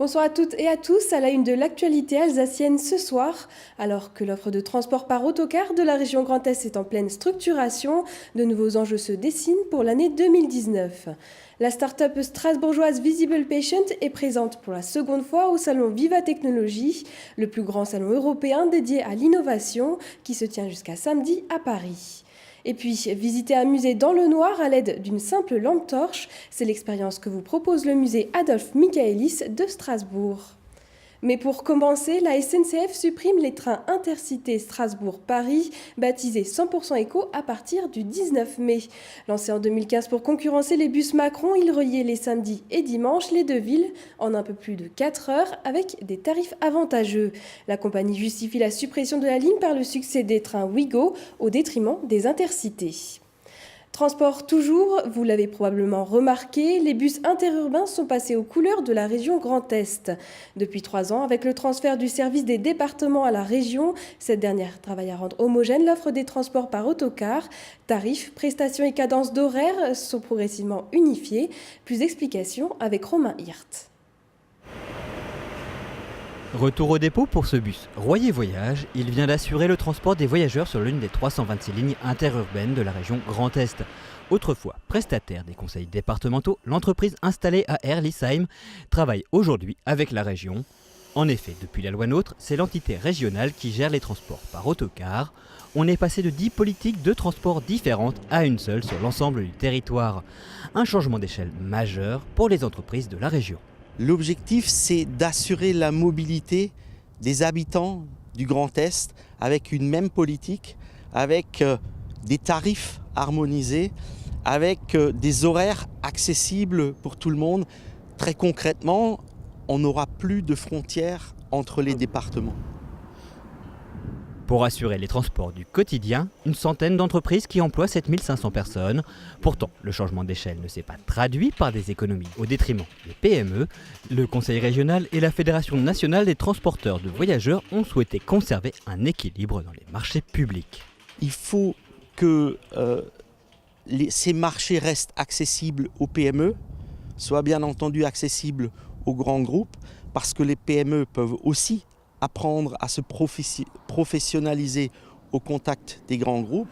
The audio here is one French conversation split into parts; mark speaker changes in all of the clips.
Speaker 1: Bonsoir à toutes et à tous, à la une de l'actualité alsacienne ce soir. Alors que l'offre de transport par autocar de la région Grand Est est en pleine structuration, de nouveaux enjeux se dessinent pour l'année 2019. La start-up strasbourgeoise Visible Patient est présente pour la seconde fois au salon Viva Technologie, le plus grand salon européen dédié à l'innovation qui se tient jusqu'à samedi à Paris. Et puis, visiter un musée dans le noir à l'aide d'une simple lampe torche, c'est l'expérience que vous propose le musée Adolphe Michaelis de Strasbourg. Mais pour commencer, la SNCF supprime les trains intercités Strasbourg-Paris, baptisés 100% éco à partir du 19 mai. Lancé en 2015 pour concurrencer les bus Macron, il reliait les samedis et dimanches les deux villes en un peu plus de 4 heures avec des tarifs avantageux. La compagnie justifie la suppression de la ligne par le succès des trains Ouigo au détriment des intercités. Transport toujours, vous l'avez probablement remarqué, les bus interurbains sont passés aux couleurs de la région Grand Est. Depuis 3 ans, avec le transfert du service des départements à la région, cette dernière travaille à rendre homogène l'offre des transports par autocar. Tarifs, prestations et cadences d'horaires sont progressivement unifiés. Plus d'explications avec Romain Hirt.
Speaker 2: Retour au dépôt pour ce bus Royer Voyage. Il vient d'assurer le transport des voyageurs sur l'une des 326 lignes interurbaines de la région Grand Est. Autrefois prestataire des conseils départementaux, l'entreprise installée à Herlisheim travaille aujourd'hui avec la région. En effet, depuis la loi NOTRe, c'est l'entité régionale qui gère les transports par autocar. On est passé de 10 politiques de transport différentes à une seule sur l'ensemble du territoire. Un changement d'échelle majeur pour les entreprises de la région.
Speaker 3: L'objectif, c'est d'assurer la mobilité des habitants du Grand Est avec une même politique, avec des tarifs harmonisés, avec des horaires accessibles pour tout le monde. Très concrètement, on n'aura plus de frontières entre les départements.
Speaker 2: Pour assurer les transports du quotidien, une centaine d'entreprises qui emploient 7500 personnes. Pourtant, le changement d'échelle ne s'est pas traduit par des économies au détriment des PME. Le Conseil régional et la Fédération nationale des transporteurs de voyageurs ont souhaité conserver un équilibre dans les marchés publics.
Speaker 3: Il faut que ces marchés restent accessibles aux PME, soient bien entendu accessibles aux grands groupes, parce que les PME peuvent aussi apprendre à se professionnaliser au contact des grands groupes.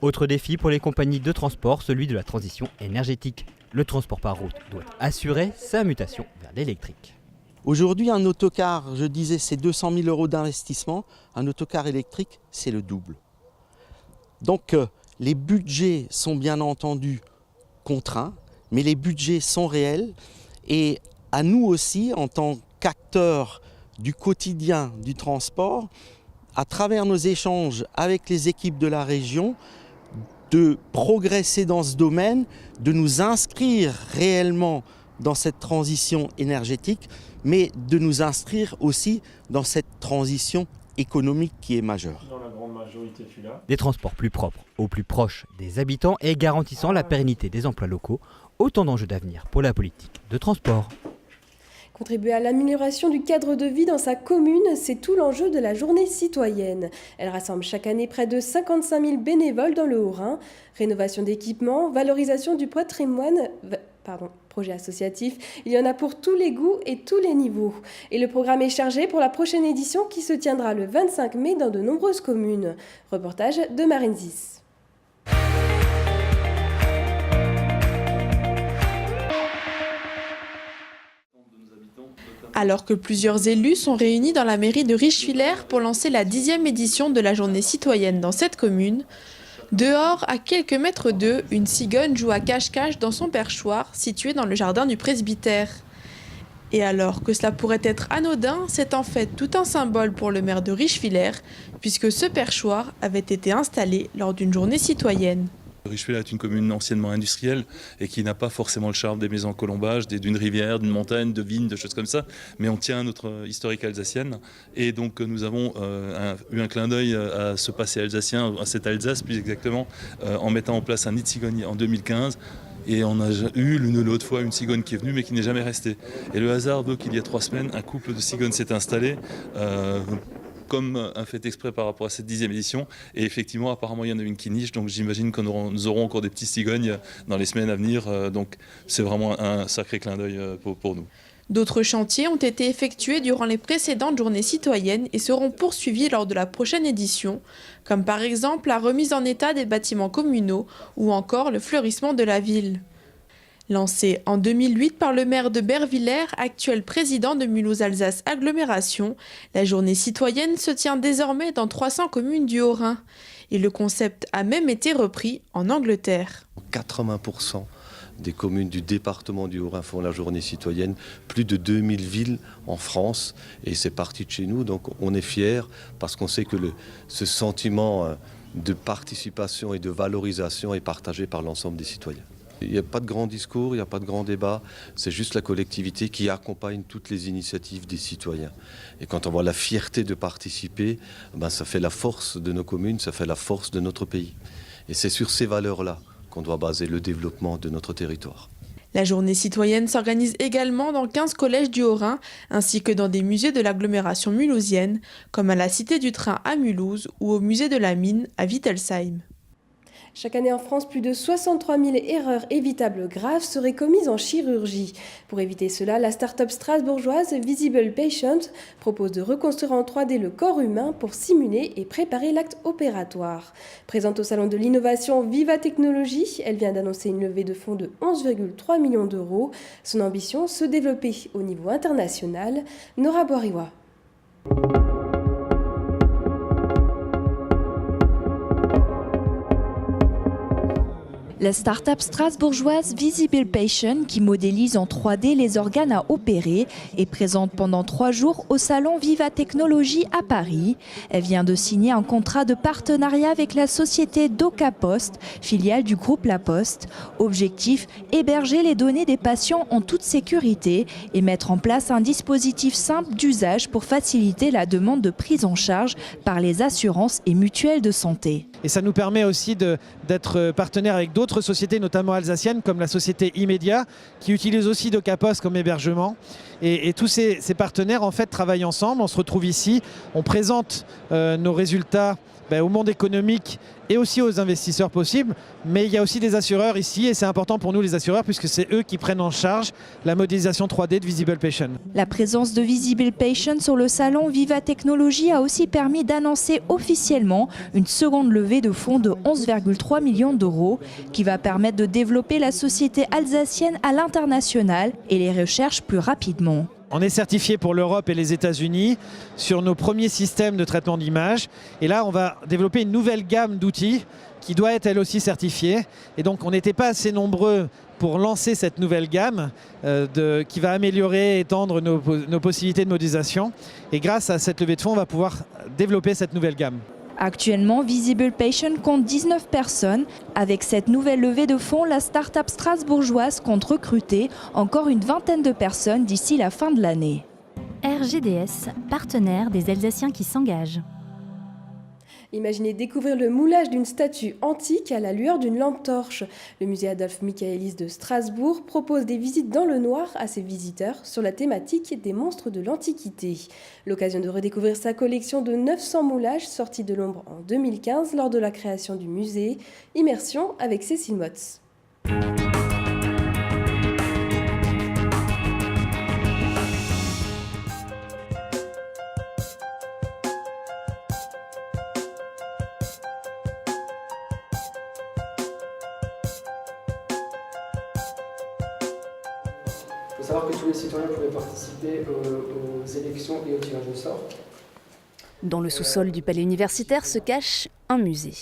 Speaker 2: Autre défi pour les compagnies de transport, celui de la transition énergétique. Le transport par route doit assurer sa mutation vers l'électrique.
Speaker 3: Aujourd'hui, un autocar, je disais, c'est 200 000 € d'investissement. Un autocar électrique, c'est le double. Donc, les budgets sont bien entendu contraints, mais les budgets sont réels. Et à nous aussi, en tant qu'acteurs du quotidien du transport, à travers nos échanges avec les équipes de la région, de progresser dans ce domaine, de nous inscrire réellement dans cette transition énergétique, mais de nous inscrire aussi dans cette transition économique qui est majeure.
Speaker 4: Dans la grande majorité, celui-là.
Speaker 2: Des transports plus propres, au plus proche des habitants et garantissant la pérennité des emplois locaux, autant d'enjeux d'avenir pour la politique de transport.
Speaker 1: Contribuer à l'amélioration du cadre de vie dans sa commune, c'est tout l'enjeu de la journée citoyenne. Elle rassemble chaque année près de 55 000 bénévoles dans le Haut-Rhin. Rénovation d'équipements, valorisation du patrimoine, projet associatif, il y en a pour tous les goûts et tous les niveaux. Et le programme est chargé pour la prochaine édition qui se tiendra le 25 mai dans de nombreuses communes. Reportage de Marenzis.
Speaker 5: Alors que plusieurs élus sont réunis dans la mairie de Richwiller pour lancer la 10e édition de la journée citoyenne dans cette commune, dehors, à quelques mètres d'eux, une cigogne joue à cache-cache dans son perchoir situé dans le jardin du presbytère. Et alors que cela pourrait être anodin, c'est en fait tout un symbole pour le maire de Richwiller, puisque ce perchoir avait été installé lors d'une journée citoyenne.
Speaker 6: Richwiller est une commune anciennement industrielle et qui n'a pas forcément le charme des maisons en colombage, d'une rivière, d'une montagne, de vignes, de choses comme ça, mais on tient à notre historique alsacienne et donc nous avons eu un clin d'œil à ce passé alsacien, à cette Alsace plus exactement, en mettant en place un nid de cigogne en 2015. Et on a eu l'une ou l'autre fois une cigogne qui est venue mais qui n'est jamais restée. Et le hasard veut qu'il y a 3 semaines, un couple de cigognes s'est installé comme un fait exprès par rapport à cette 10e édition. Et effectivement, apparemment, il y en a une qui niche, donc j'imagine que nous aurons encore des petits cigognes dans les semaines à venir. Donc c'est vraiment un sacré clin d'œil pour nous.
Speaker 5: D'autres chantiers ont été effectués durant les précédentes journées citoyennes et seront poursuivis lors de la prochaine édition, comme par exemple la remise en état des bâtiments communaux ou encore le fleurissement de la ville. Lancée en 2008 par le maire de Bervillers, actuel président de Mulhouse-Alsace Agglomération, la journée citoyenne se tient désormais dans 300 communes du Haut-Rhin. Et le concept a même été repris en Angleterre.
Speaker 4: 80% des communes du département du Haut-Rhin font la journée citoyenne, plus de 2000 villes en France, et c'est parti de chez nous, donc on est fiers parce qu'on sait que ce sentiment de participation et de valorisation est partagé par l'ensemble des citoyens. Il n'y a pas de grand discours, il n'y a pas de grand débat, c'est juste la collectivité qui accompagne toutes les initiatives des citoyens. Et quand on voit la fierté de participer, ça fait la force de nos communes, ça fait la force de notre pays. Et c'est sur ces valeurs-là qu'on doit baser le développement de notre territoire.
Speaker 5: La journée citoyenne s'organise également dans 15 collèges du Haut-Rhin, ainsi que dans des musées de l'agglomération mulhousienne, comme à la Cité du Train à Mulhouse ou au musée de la Mine à Wittelsheim.
Speaker 1: Chaque année en France, plus de 63 000 erreurs évitables graves seraient commises en chirurgie. Pour éviter cela, la start-up strasbourgeoise Visible Patient propose de reconstruire en 3D le corps humain pour simuler et préparer l'acte opératoire. Présente au salon de l'innovation Viva Technologies, elle vient d'annoncer une levée de fonds de 11,3 millions d'euros. Son ambition, se développer au niveau international. Nora Boiriwa.
Speaker 7: La start-up strasbourgeoise Visible Patient, qui modélise en 3D les organes à opérer, est présente pendant 3 jours au salon Viva Technologies à Paris. Elle vient de signer un contrat de partenariat avec la société DocaPost, filiale du groupe La Poste. Objectif, héberger les données des patients en toute sécurité et mettre en place un dispositif simple d'usage pour faciliter la demande de prise en charge par les assurances et mutuelles de santé.
Speaker 8: Et ça nous permet aussi d'être partenaire avec d'autres sociétés, notamment alsaciennes, comme la société Immédiat, qui utilise aussi DocaPost comme hébergement. Et tous ces partenaires en fait travaillent ensemble. On se retrouve ici, on présente nos résultats au monde économique et aussi aux investisseurs possibles. Mais il y a aussi des assureurs ici et c'est important pour nous les assureurs puisque c'est eux qui prennent en charge la modélisation 3D de Visible Patient.
Speaker 7: La présence de Visible Patient sur le salon Viva Technologies a aussi permis d'annoncer officiellement une seconde levée de fonds de 11,3 millions d'euros qui va permettre de développer la société alsacienne à l'international et les recherches plus rapidement.
Speaker 8: On est certifié pour l'Europe et les États-Unis sur nos premiers systèmes de traitement d'image. Et là, on va développer une nouvelle gamme d'outils qui doit être elle aussi certifiée. Et donc, on n'était pas assez nombreux pour lancer cette nouvelle gamme qui va améliorer et étendre nos possibilités de modélisation. Et grâce à cette levée de fonds, on va pouvoir développer cette nouvelle gamme.
Speaker 7: Actuellement, Visible Patient compte 19 personnes. Avec cette nouvelle levée de fonds, la start-up strasbourgeoise compte recruter encore une vingtaine de personnes d'ici la fin de l'année.
Speaker 9: RGDS, partenaire des Alsaciens qui s'engagent.
Speaker 1: Imaginez découvrir le moulage d'une statue antique à la lueur d'une lampe torche. Le musée Adolphe Michaelis de Strasbourg propose des visites dans le noir à ses visiteurs sur la thématique des monstres de l'Antiquité. L'occasion de redécouvrir sa collection de 900 moulages sortis de l'ombre en 2015 lors de la création du musée. Immersion avec Cécile Motz.
Speaker 10: Il faut savoir que tous les citoyens pouvaient participer aux élections et au tirage au sort.
Speaker 9: Dans le sous-sol du palais universitaire se cache un musée.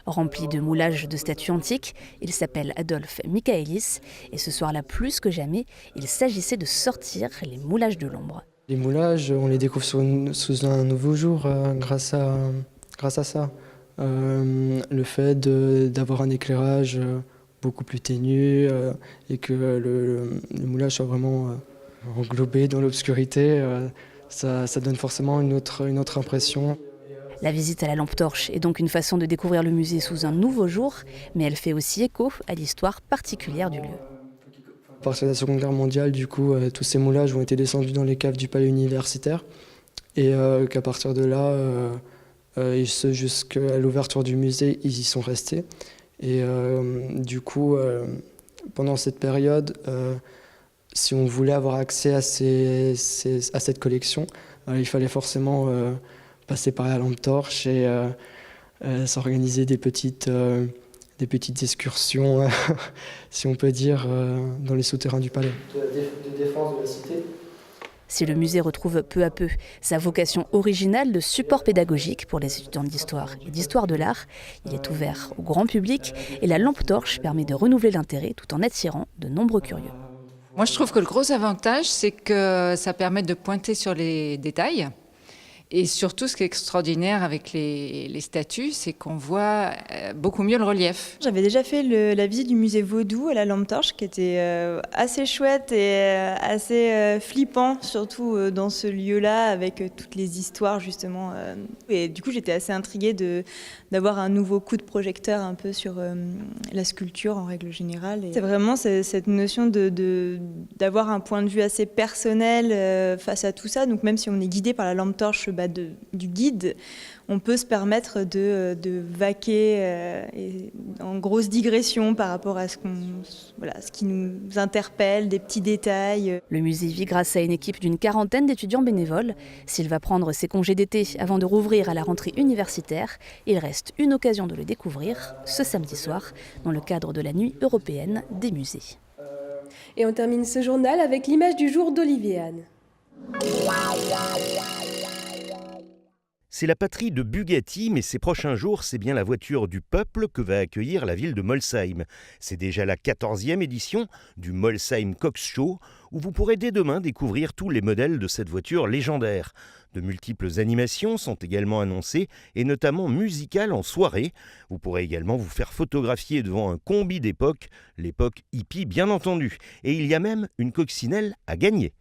Speaker 9: Rempli de moulages de statues antiques, il s'appelle Adolphe Michaelis et ce soir-là, plus que jamais, il s'agissait de sortir les moulages de l'ombre.
Speaker 10: Les moulages, on les découvre sous un nouveau jour grâce à ça. Le fait d'avoir un éclairage beaucoup plus ténu et que le moulage soit vraiment englobé dans l'obscurité, ça donne forcément une autre impression.
Speaker 9: La visite à la lampe torche est donc une façon de découvrir le musée sous un nouveau jour, mais elle fait aussi écho à l'histoire particulière du lieu.
Speaker 10: À partir de la Seconde Guerre mondiale, du coup, tous ces moulages ont été descendus dans les caves du palais universitaire et qu'à partir de là, jusqu'à l'ouverture du musée, ils y sont restés. Et du coup, pendant cette période, si on voulait avoir accès à cette collection, il fallait forcément passer par la lampe torche et s'organiser des petites excursions, si on peut dire, dans les souterrains du palais. De défense de la cité.
Speaker 9: Si le musée retrouve peu à peu sa vocation originale de support pédagogique pour les étudiants d'histoire et d'histoire de l'art, il est ouvert au grand public et la lampe torche permet de renouveler l'intérêt tout en attirant de nombreux curieux.
Speaker 11: Moi, je trouve que le gros avantage, c'est que ça permet de pointer sur les détails. Et surtout, ce qui est extraordinaire avec les statues, c'est qu'on voit beaucoup mieux le relief.
Speaker 12: J'avais déjà fait la visite du musée Vaudou à la lampe torche, qui était assez chouette et assez flippant, surtout dans ce lieu-là, avec toutes les histoires justement. Et du coup, j'étais assez intriguée d'avoir un nouveau coup de projecteur un peu sur la sculpture en règle générale. Et c'est vraiment cette notion d'avoir un point de vue assez personnel face à tout ça. Donc même si on est guidé par la lampe torche du guide, on peut se permettre de vaquer en grosse digression par rapport à ce qui nous interpelle, des petits détails.
Speaker 9: Le musée vit grâce à une équipe d'une 40aine d'étudiants bénévoles. S'il va prendre ses congés d'été avant de rouvrir à la rentrée universitaire, il reste une occasion de le découvrir ce samedi soir dans le cadre de la Nuit européenne des musées.
Speaker 1: Et on termine ce journal avec l'image du jour d'Olivier Anne.
Speaker 13: C'est la patrie de Bugatti, mais ces prochains jours, c'est bien la voiture du peuple que va accueillir la ville de Molsheim. C'est déjà la 14e édition du Molsheim Cox Show, où vous pourrez dès demain découvrir tous les modèles de cette voiture légendaire. De multiples animations sont également annoncées, et notamment musicales en soirée. Vous pourrez également vous faire photographier devant un combi d'époque, l'époque hippie bien entendu. Et il y a même une coccinelle à gagner.